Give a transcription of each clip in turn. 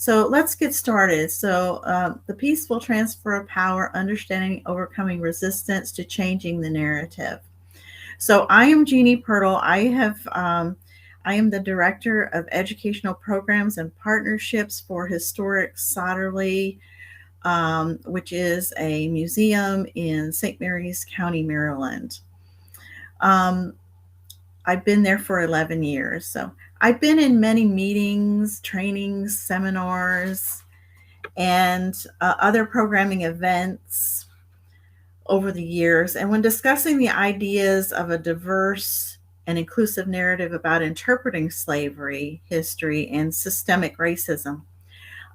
So let's get started. The peaceful transfer of power, understanding, overcoming resistance to changing the narrative. So I am Jeannie Pirtle. I am the director of educational programs and partnerships for Historic Sotterley, which is a museum in St. Mary's County, Maryland. Um, I've been there for 11 years. So I've been in many meetings, trainings, seminars, and other programming events over the years. And when discussing the ideas of a diverse and inclusive narrative about interpreting slavery, history, and systemic racism,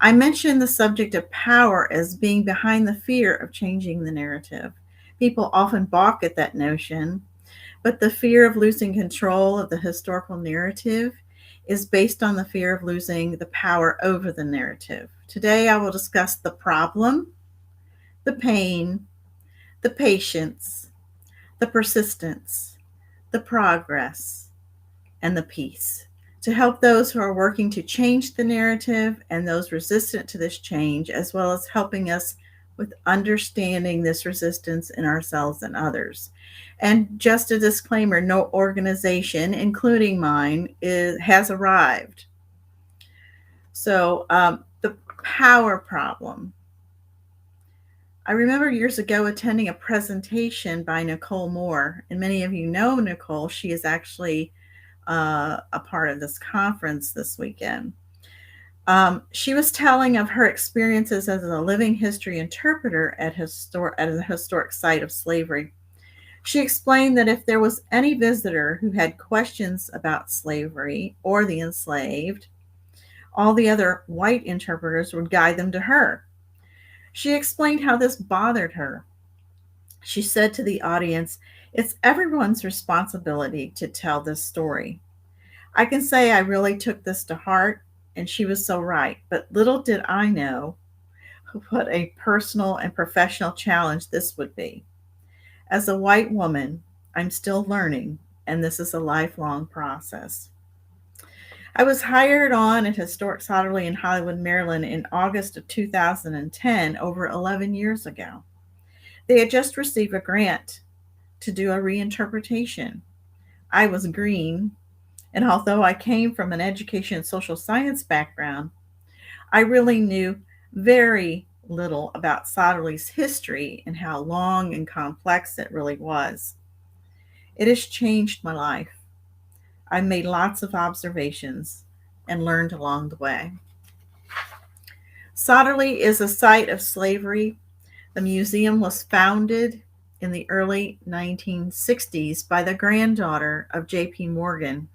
I mentioned the subject of power as being behind the fear of changing the narrative. People often balk at that notion, but the fear of losing control of the historical narrative is based on the fear of losing the power over the narrative. Today, I will discuss the problem, the pain, the patience, the persistence, the progress, and the peace to help those who are working to change the narrative and those resistant to this change, as well as helping us with understanding this resistance in ourselves and others. And just a disclaimer, no organization, including mine, has arrived. The power problem. I remember years ago attending a presentation by Nicole Moore, and many of you know Nicole. She is actually a part of this conference this weekend. She was telling of her experiences as a living history interpreter at a historic site of slavery. She explained that if there was any visitor who had questions about slavery or the enslaved, all the other white interpreters would guide them to her. She explained how this bothered her. She said to the audience, "It's everyone's responsibility to tell this story." I can say I really took this to heart, and she was so right. But little did I know what a personal and professional challenge this would be. As a white woman, I'm still learning, and this is a lifelong process. I was hired on at Historic Sotterley in Hollywood, Maryland in August of 2010, over 11 years ago. They had just received a grant to do a reinterpretation. I was green, and although I came from an education and social science background, I really knew very little about Sotterley's history and how long and complex it really was. It has changed my life. I made lots of observations and learned along the way. Sotterley is a site of slavery. The museum was founded in the early 1960s by the granddaughter of J.P. Morgan.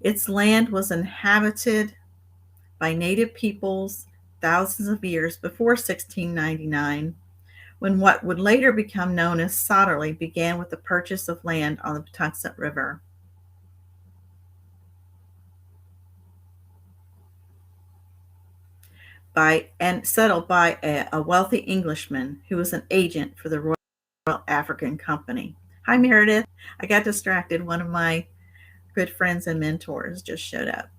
Its land was inhabited by native peoples thousands of years before 1699, when what would later become known as Sotterley began with the purchase of land on the Patuxent River. And settled by a wealthy Englishman who was an agent for the Royal African Company. Hi, Meredith. I got distracted. One of my good friends and mentors just showed up.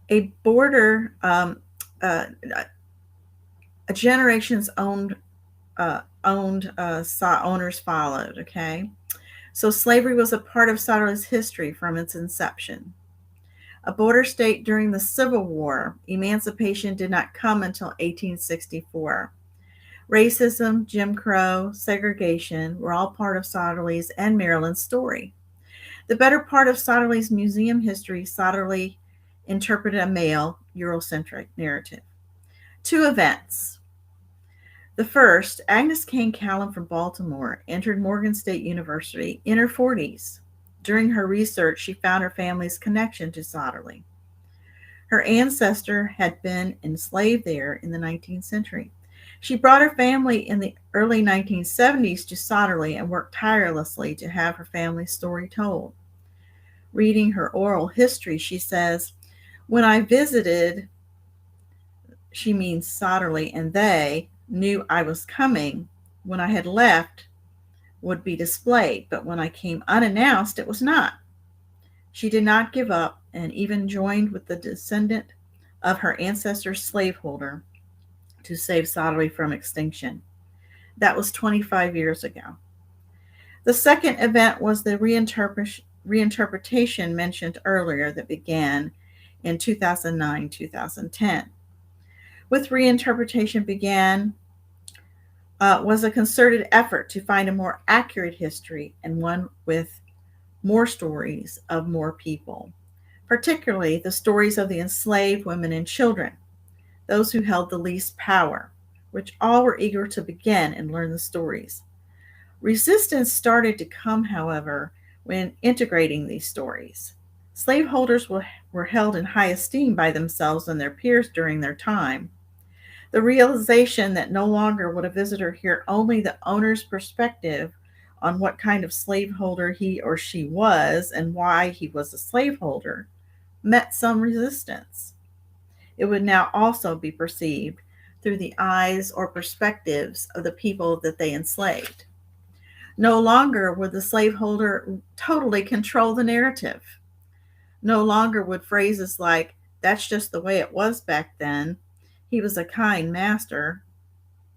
A border, a generation's owners followed. Okay, so slavery was a part of Sotterley's history from its inception. A border state during the Civil War, emancipation did not come until 1864. Racism, Jim Crow, segregation were all part of Sotterley's and Maryland's story. The better part of Sotterley's museum history, Sotterley interpreted a male, Eurocentric narrative. Two events. The first, Agnes Kane Callan from Baltimore entered Morgan State University in her 40s. During her research, she found her family's connection to Sotterley. Her ancestor had been enslaved there in the 19th century. She brought her family in the early 1970s to Sotterley and worked tirelessly to have her family's story told. Reading her oral history, she says, "When I visited," she means Sotterley, "and they knew I was coming. When I had left, would be displayed, but when I came unannounced, it was not." She did not give up and even joined with the descendant of her ancestor's slaveholder to save Sotterley from extinction. That was 25 years ago. The second event was the reinterpretation mentioned earlier that began in 2009 2010. With reinterpretation began was a concerted effort to find a more accurate history and one with more stories of more people, particularly the stories of the enslaved women and children, those who held the least power, which all were eager to begin and learn the stories. Resistance started to come, however, when integrating these stories. Slaveholders were held in high esteem by themselves and their peers during their time. The realization that no longer would a visitor hear only the owner's perspective on what kind of slaveholder he or she was and why he was a slaveholder met some resistance. It would now also be perceived through the eyes or perspectives of the people that they enslaved. No longer would the slaveholder totally control the narrative. No longer would phrases like, "that's just the way it was back then," "he was a kind master,"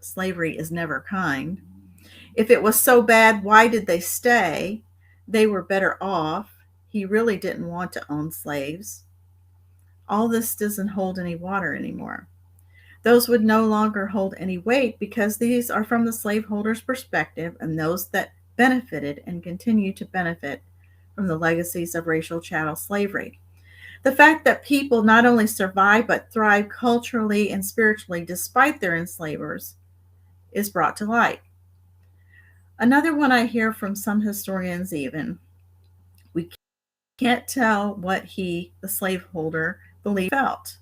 "slavery is never kind," "if it was so bad, why did they stay?" "they were better off," "he really didn't want to own slaves." All this doesn't hold any water anymore. Those would no longer hold any weight because these are from the slaveholder's perspective and those that benefited and continue to benefit from the legacies of racial chattel slavery. The fact that people not only survive but thrive culturally and spiritually despite their enslavers is brought to light. Another one I hear from some historians even, we can't tell what he, the slaveholder, believed felt.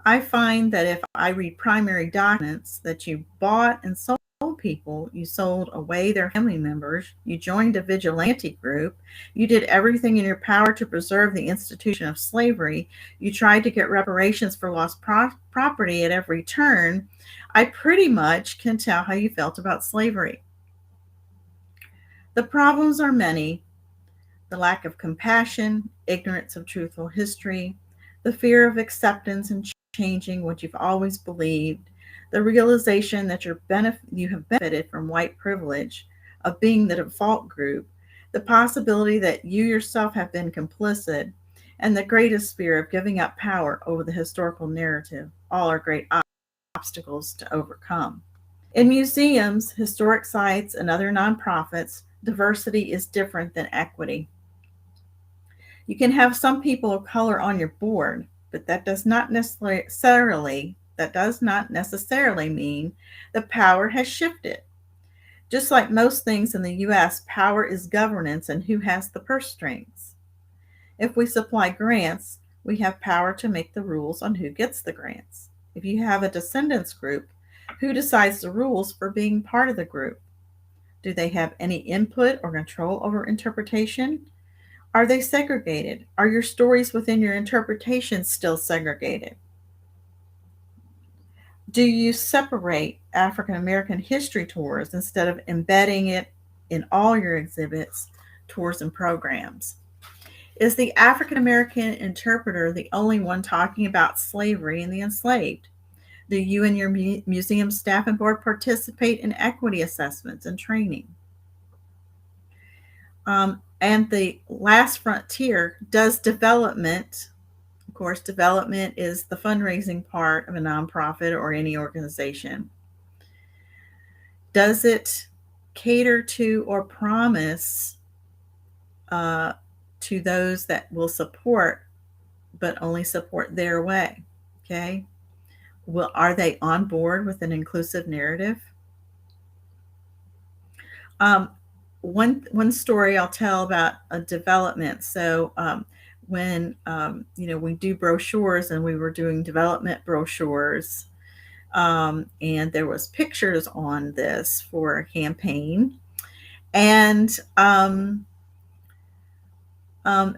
I find that if I read primary documents that you bought and sold people, you sold away their family members, you joined a vigilante group, you did everything in your power to preserve the institution of slavery, you tried to get reparations for lost property at every turn, I pretty much can tell how you felt about slavery. The problems are many: the lack of compassion, ignorance of truthful history, the fear of acceptance and changing what you've always believed, the realization that you have benefited from white privilege, of being the default group, the possibility that you yourself have been complicit, and the greatest fear of giving up power over the historical narrative, all are great obstacles to overcome. In museums, historic sites, and other nonprofits, diversity is different than equity. You can have some people of color on your board, but that does not necessarily mean the power has shifted. Just like most things in the US, power is governance and who has the purse strings. If we supply grants, we have power to make the rules on who gets the grants. If you have a Descendants group, who decides the rules for being part of the group? Do they have any input or control over interpretation? Are they segregated? Are your stories within your interpretation still segregated? Do you separate African American history tours instead of embedding it in all your exhibits, tours, and programs? Is the African American interpreter the only one talking about slavery and the enslaved? Do you and your museum staff and board participate in equity assessments and training? And the last frontier, does development, of course, development is the fundraising part of a nonprofit or any organization. Does it cater to or promise to those that will support, but only support their way? Okay. Are they on board with an inclusive narrative? One story I'll tell about a development. So when we do brochures, and we were doing development brochures, and there was pictures on this for a campaign, and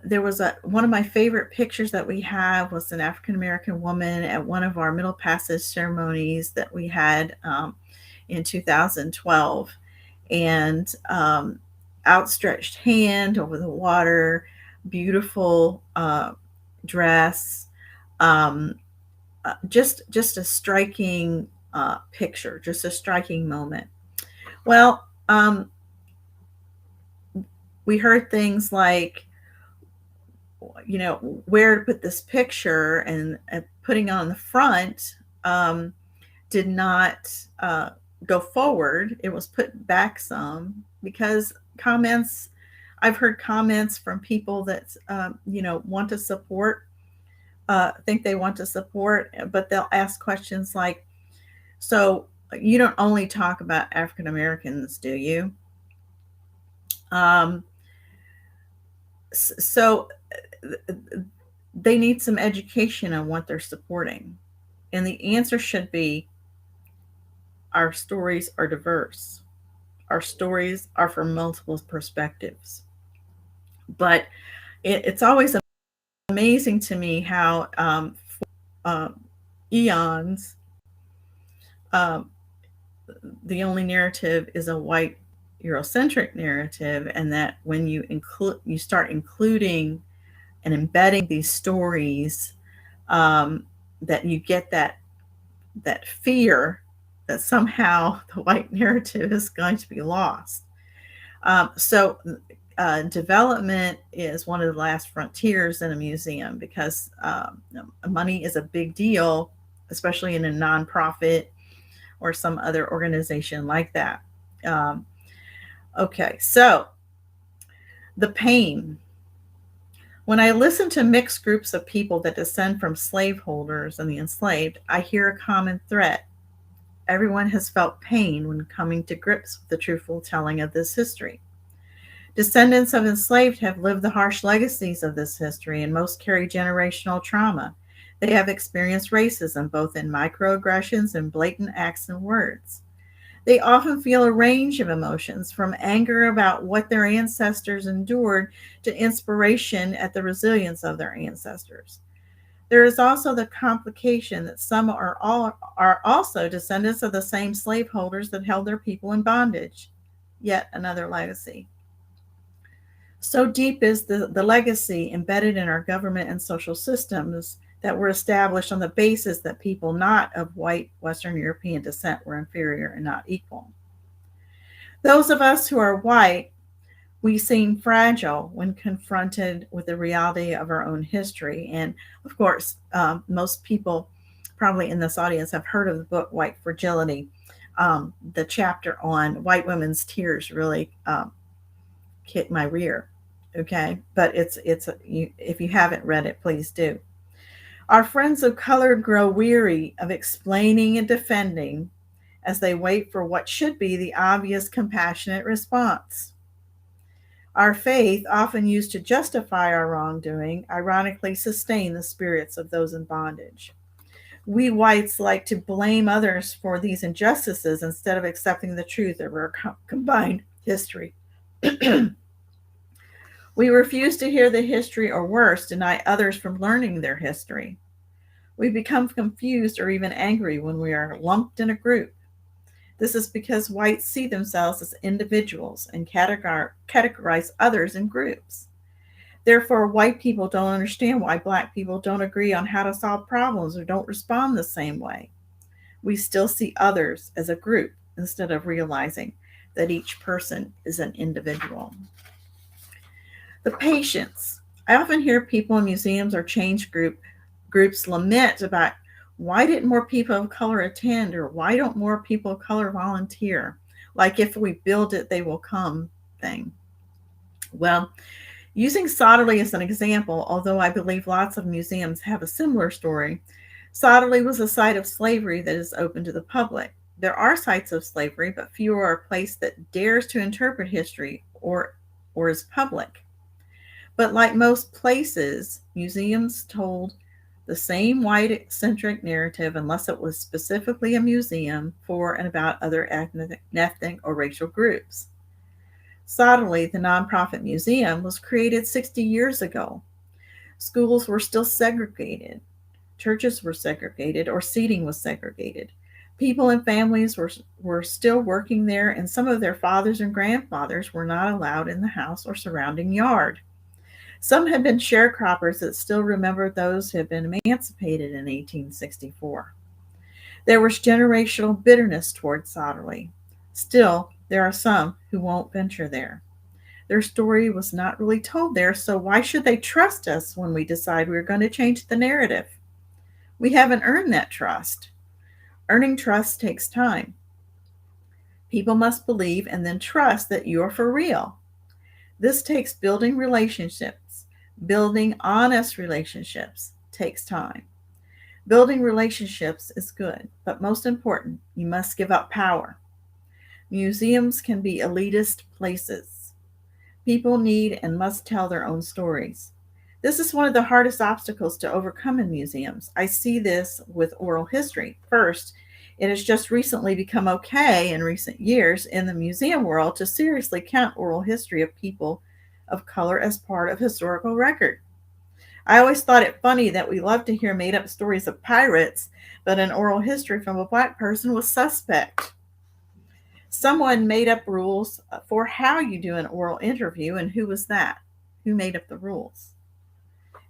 there was one of my favorite pictures that we have was an African American woman at one of our Middle Passage ceremonies that we had in 2012, and outstretched hand over the water, beautiful dress, um, just a striking picture, just a striking moment. Well, we heard things like, where to put this picture, and putting on the front did not go forward. It was put back some because I've heard comments from people that, want to support, think they want to support, but they'll ask questions like, so you don't only talk about African Americans, do you? Um, so they need some education on what they're supporting. And the answer should be, our stories are diverse. Our stories are from multiple perspectives. But it's always amazing to me how uh, eons, um, the only narrative is a white Eurocentric narrative, and that when you start including and embedding these stories, that you get that fear that somehow the white narrative is going to be lost. So development is one of the last frontiers in a museum because money is a big deal, especially in a nonprofit or some other organization like that. Um, okay, so the pain. When I listen to mixed groups of people that descend from slaveholders and the enslaved, I hear a common thread. Everyone has felt pain when coming to grips with the truthful telling of this history. Descendants of enslaved have lived the harsh legacies of this history, and most carry generational trauma. They have experienced racism, both in microaggressions and blatant acts and words. They often feel a range of emotions, from anger about what their ancestors endured to inspiration at the resilience of their ancestors. There is also the complication that some are also descendants of the same slaveholders that held their people in bondage. Yet another legacy. So deep is the legacy embedded in our government and social systems that were established on the basis that people not of white Western European descent were inferior and not equal. Those of us who are white, we seem fragile when confronted with the reality of our own history. And of course, most people probably in this audience have heard of the book White Fragility. The chapter on white women's tears really hit my rear. Okay, but if you haven't read it, please do. Our friends of color grow weary of explaining and defending as they wait for what should be the obvious compassionate response. Our faith, often used to justify our wrongdoing, ironically sustain the spirits of those in bondage. We whites like to blame others for these injustices instead of accepting the truth of our combined history. We refuse to hear the history, or worse, deny others from learning their history. We become confused or even angry when we are lumped in a group. This is because whites see themselves as individuals and categorize others in groups. Therefore, white people don't understand why black people don't agree on how to solve problems or don't respond the same way. We still see others as a group instead of realizing that each person is an individual. The patience. I often hear people in museums or change groups lament about, why didn't more people of color attend, or why don't more people of color volunteer? Like, if we build it, they will come thing. Well, using Sotterley as an example, although I believe lots of museums have a similar story, Sotterley was a site of slavery that is open to the public. There are sites of slavery, but fewer are a place that dares to interpret history or is public. But like most places, museums told the same white-centric narrative unless it was specifically a museum for and about other ethnic or racial groups. Sotterley, the nonprofit museum, was created 60 years ago. Schools were still segregated. Churches were segregated, or seating was segregated. People and families were still working there, and some of their fathers and grandfathers were not allowed in the house or surrounding yard. Some had been sharecroppers that still remembered those who had been emancipated in 1864. There was generational bitterness towards Sotterley. Still, there are some who won't venture there. Their story was not really told there, so why should they trust us when we decide we're going to change the narrative? We haven't earned that trust. Earning trust takes time. People must believe and then trust that you're for real. This takes building relationships. Building honest relationships takes time. Building relationships is good, but most important, you must give up power. Museums can be elitist places. People need and must tell their own stories. This is one of the hardest obstacles to overcome in museums. I see this with oral history. First, it has just recently become okay in recent years in the museum world to seriously count oral history of people of color as part of historical record. I always thought it funny that we love to hear made up stories of pirates, but an oral history from a black person was suspect. Someone made up rules for how you do an oral interview, and who was that? Who made up the rules?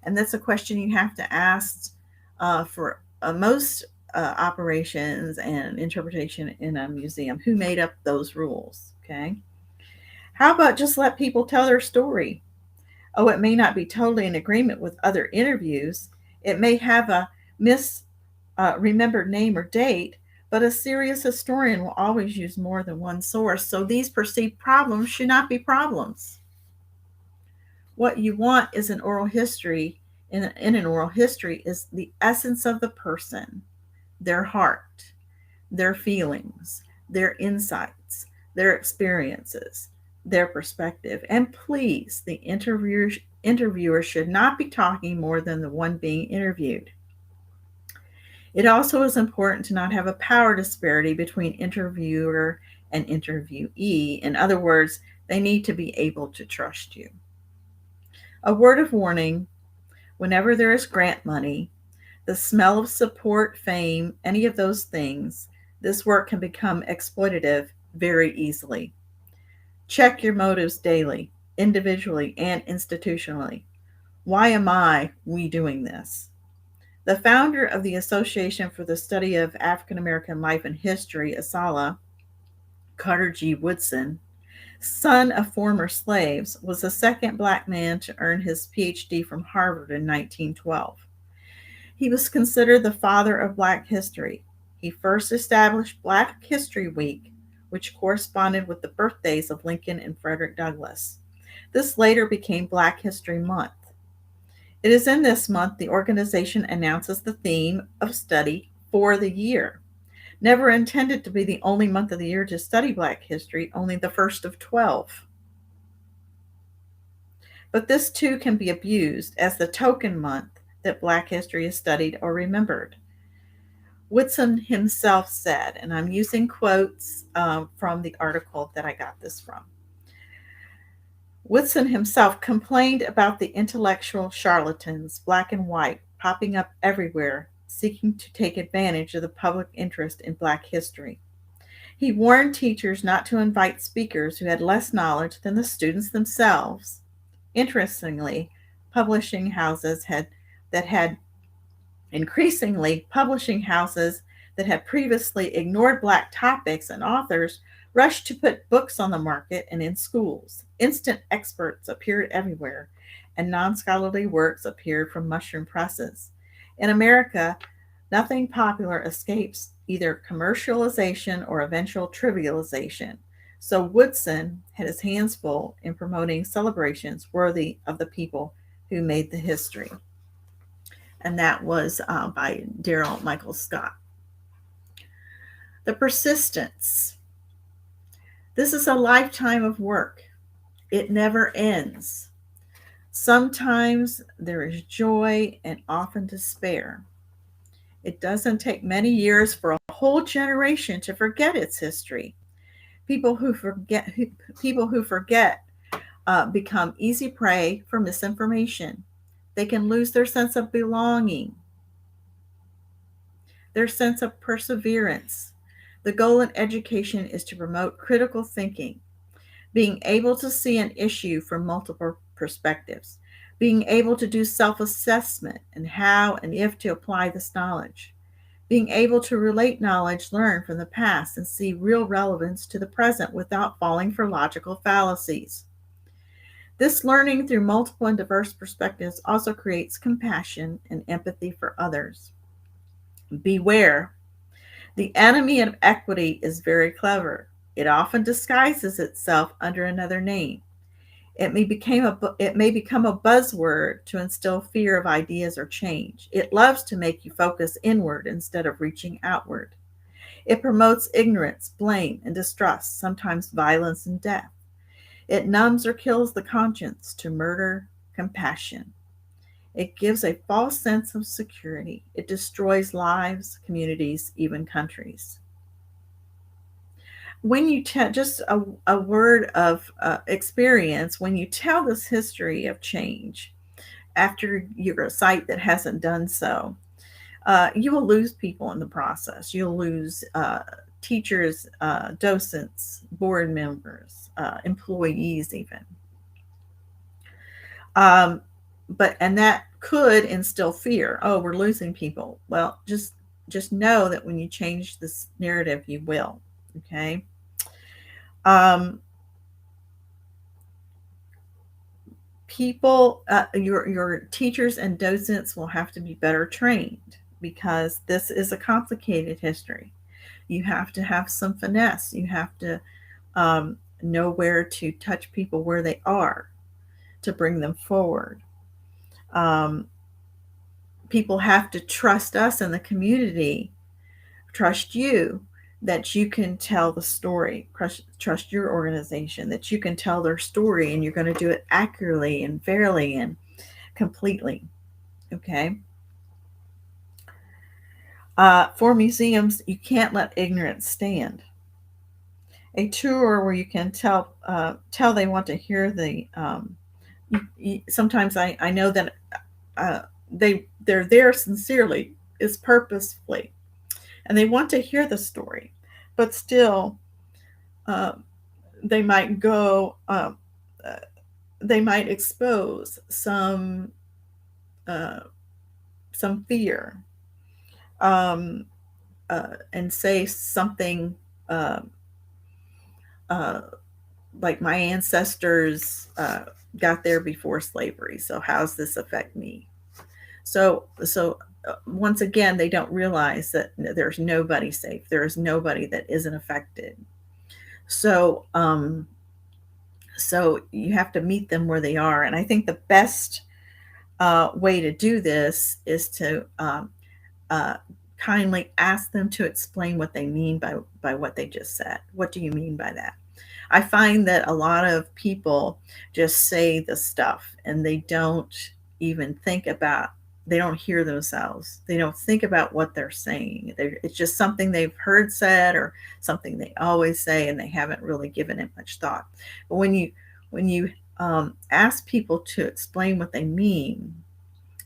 And that's a question you have to ask for most operations and interpretation in a museum. Who made up those rules? Okay. How about just let people tell their story? Oh, it may not be totally in agreement with other interviews. It may have a misremembered name or date, but a serious historian will always use more than one source. So these perceived problems should not be problems. What you want is an oral history. In an oral history is the essence of the person, their heart, their feelings, their insights, their experiences, their perspective. And please, the interviewer should not be talking more than the one being interviewed. It also is important to not have a power disparity between interviewer and interviewee. In other words, they need to be able to trust you. A word of warning: whenever there is grant money, the smell of support, fame, any of those things, this work can become exploitative very easily. Check your motives daily, individually and institutionally. Why am we doing this? The founder of the Association for the Study of African American Life and History, ASALH, Carter G. Woodson, son of former slaves, was the second black man to earn his PhD from Harvard in 1912. He was considered the father of Black history. He first established Black History Week, which corresponded with the birthdays of Lincoln and Frederick Douglass. This later became Black History Month. It is in this month the organization announces the theme of study for the year. Never intended to be the only month of the year to study Black history, only the first of 12. But this too can be abused as the token month that Black history is studied or remembered. Woodson himself said, and I'm using quotes from the article that I got this from. Woodson himself complained about the intellectual charlatans, black and white, popping up everywhere, seeking to take advantage of the public interest in Black history. He warned teachers not to invite speakers who had less knowledge than the students themselves. Interestingly, publishing houses that had previously ignored Black topics and authors rushed to put books on the market and in schools. Instant experts appeared everywhere, and non-scholarly works appeared from mushroom presses. In America, nothing popular escapes either commercialization or eventual trivialization. So Woodson had his hands full in promoting celebrations worthy of the people who made the history. And that was by Daryl Michael Scott. The persistence. This is a lifetime of work. It never ends. Sometimes there is joy and often despair. It doesn't take many years for a whole generation to forget its history. People who forget become easy prey for misinformation. They can lose their sense of belonging, their sense of perseverance. The goal in education is to promote critical thinking, being able to see an issue from multiple perspectives. being able to do self-assessment and how and if to apply this knowledge, being able to relate knowledge learned from the past and see real relevance to the present without falling for logical fallacies. This learning through multiple and diverse perspectives also creates compassion and empathy for others. Beware, the enemy of equity is very clever. It often disguises itself under another name. It may become a buzzword to instill fear of ideas or change. It loves to make you focus inward instead of reaching outward. It promotes ignorance, blame, and distrust, sometimes violence and death. It numbs or kills the conscience to murder compassion. It gives a false sense of security. It destroys lives, communities, even countries. When you tell, just a word of experience, when you tell this history of change after you're a site that hasn't done so, you will lose people in the process. You'll lose teachers, docents, board members, employees, even. And that could instill fear. Oh, we're losing people. Well, just know that when you change this narrative, you will. Okay. People, your teachers and docents will have to be better trained because this is a complicated history. You have to have some finesse. You have to know where to touch people where they are to bring them forward. People have to trust us in the community, trust you, that you can tell the story, trust your organization, that you can tell their story and you're going to do it accurately and fairly and completely. Okay. For museums, you can't let ignorance stand. A tour where you can tell they want to hear the. Sometimes I know that they're there sincerely, is purposefully, and they want to hear the story, but still, they might go. They might expose some fear, and say something like my ancestors got there before slavery. So how's this affect me? So once again, they don't realize that there's nobody safe. There is nobody that isn't affected. So you have to meet them where they are. And I think the best way to do this is to kindly ask them to explain what they mean by what they just said. What do you mean by that? I find that a lot of people just say the stuff and they don't even think about, they don't hear themselves. They don't think about what they're saying. It's just something they've heard said or something they always say, and they haven't really given it much thought. But when you ask people to explain what they mean,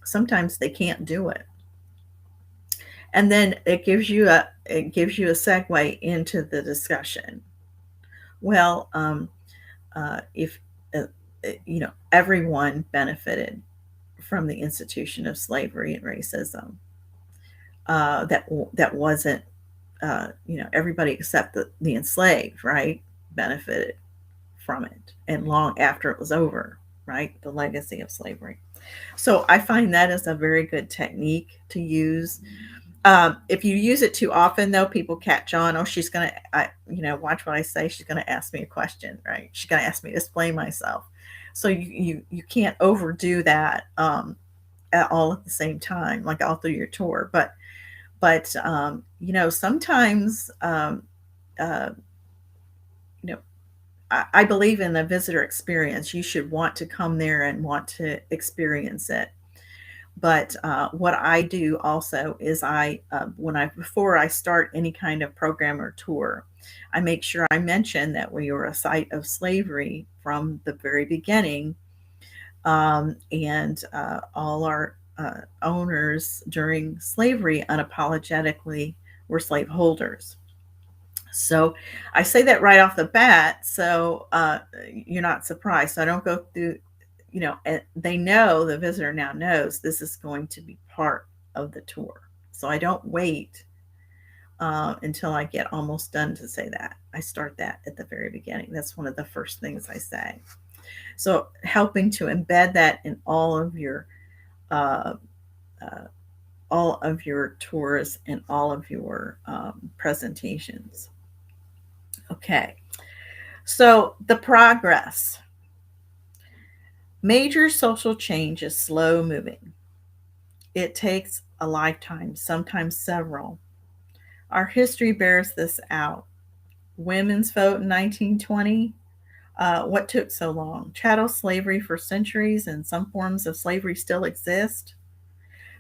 sometimes they can't do it. And then it gives you a segue into the discussion. Well, if everyone benefited from the institution of slavery and racism, that wasn't everybody except the enslaved, right, benefited from it, and long after it was over, right, the legacy of slavery. So I find that is a very good technique to use. If you use it too often, though, people catch on. Oh, she's going to, watch what I say. She's going to ask me a question, right? She's going to ask me to explain myself. So you can't overdo that all at the same time, like all through your tour. But sometimes, I believe in the visitor experience. You should want to come there and want to experience it. But what I do also is before I start any kind of program or tour, I make sure I mention that we were a site of slavery from the very beginning, and all our owners during slavery unapologetically were slaveholders. So I say that right off the bat, so you're not surprised. So I don't go through and they know, the visitor now knows this is going to be part of the tour. So I don't wait until I get almost done to say that. I start that at the very beginning. That's one of the first things I say. So helping to embed that in uh, uh, all of your tours and all of your presentations. Okay, so the progress. Major social change is slow moving. It takes a lifetime, sometimes several. Our history bears this out. Women's vote in 1920. What took so long? Chattel slavery for centuries, and some forms of slavery still exist.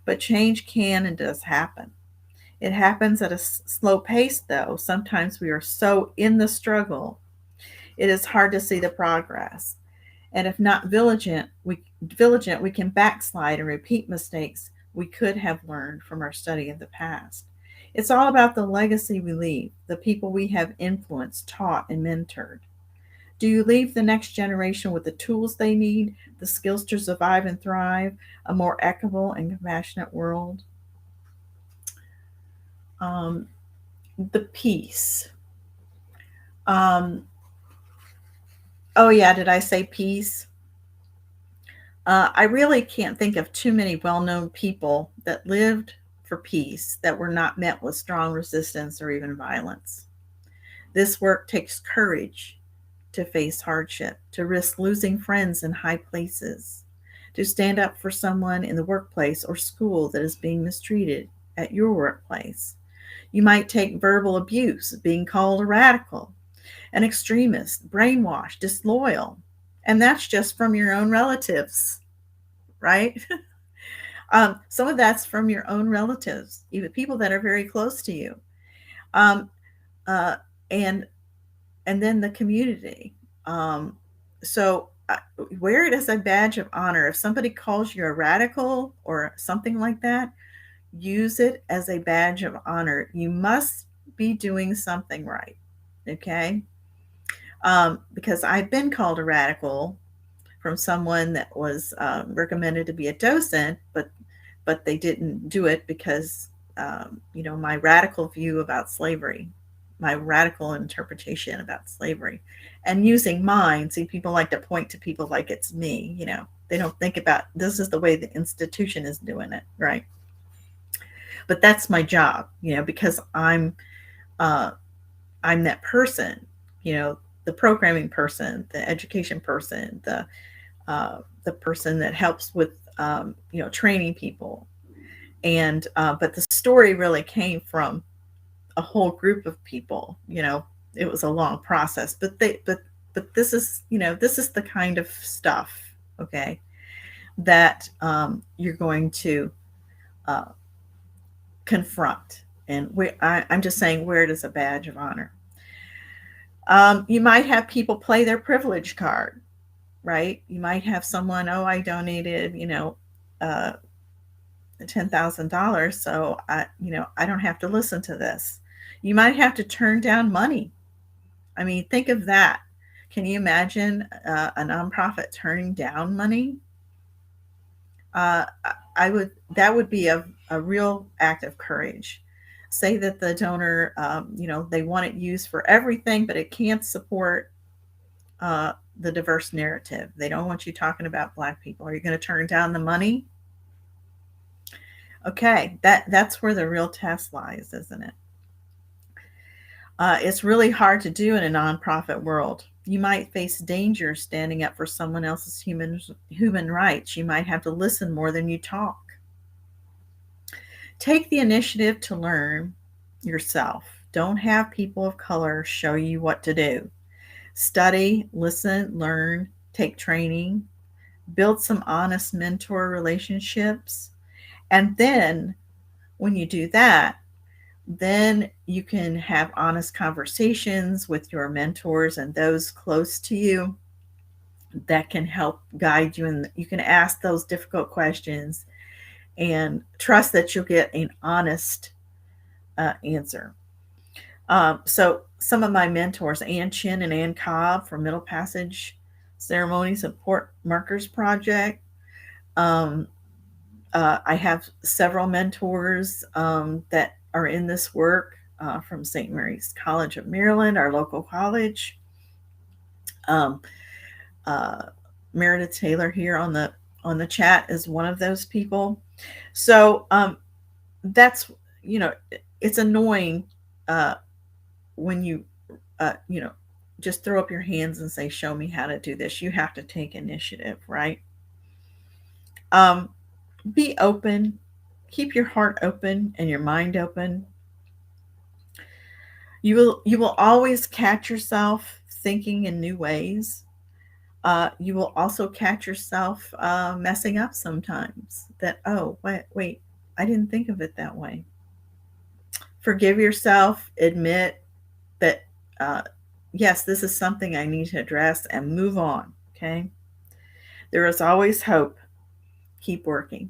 But change can and does happen. It happens at a slow pace, though. Sometimes we are so in the struggle, it is hard to see the progress. And if not vigilant, we can backslide and repeat mistakes we could have learned from our study of the past. It's all about the legacy we leave, the people we have influenced, taught, and mentored. Do you leave the next generation with the tools they need, the skills to survive and thrive, a more equitable and compassionate world? Um, the peace. Um, oh, yeah, did I say peace? I really can't think of too many well known people that lived for peace that were not met with strong resistance or even violence. This work takes courage to face hardship, to risk losing friends in high places, to stand up for someone in the workplace or school that is being mistreated at your workplace. You might take verbal abuse, being called a radical, an extremist, brainwashed, disloyal, and that's just from your own relatives, right? Some of that's from your own relatives, even people that are very close to you, um, uh, and and then the community. Um, so wear it as a badge of honor. If somebody calls you a radical or something like that, use it as a badge of honor. You must be doing something right, okay? Because I've been called a radical from someone that was recommended to be a docent, but they didn't do it because my radical view about slavery, my radical interpretation about slavery, and using mine. See, people like to point to people like it's me. They don't think about this is the way the institution is doing it, right? But that's my job, because uh, I'm that person, the programming person, the education person, the person that helps with training people. And but the story really came from a whole group of people. It was a long process, but this is the kind of stuff, okay, that you're going to uh, confront. And I'm just saying, wear it as a badge of honor. You might have people play their privilege card, right? You might have someone, oh, I donated, $10,000, so I don't have to listen to this. You might have to turn down money. I mean, think of that. Can you imagine a nonprofit turning down money? That would be a real act of courage. Say that the donor, they want it used for everything, but it can't support the diverse narrative. They don't want you talking about Black people. Are you going to turn down the money? Okay, that's where the real test lies, isn't it? It's really hard to do in a nonprofit world. You might face danger standing up for someone else's human rights. You might have to listen more than you talk. Take the initiative to learn yourself. Don't have people of color show you what to do. Study, listen, learn, take training, build some honest mentor relationships. And then when you do that, then you can have honest conversations with your mentors and those close to you that can help guide you. And you can ask those difficult questions and trust that you'll get an honest answer. So some of my mentors, Ann Chin and Ann Cobb from Middle Passage Ceremony Support Markers Project. Um, I have several mentors that are in this work from St. Mary's College of Maryland, our local college. Um, uh, Meredith Taylor here on the chat is one of those people. So that's, you know, it's annoying uh, when you know, just throw up your hands and say, "Show me how to do this." You have to take initiative, right? Um, be open, keep your heart open and your mind open. You will always catch yourself thinking in new ways. You will also catch yourself messing up sometimes. That, oh, wait, I didn't think of it that way. Forgive yourself. Admit that yes, this is something I need to address, and move on. Okay, there is always hope. Keep working.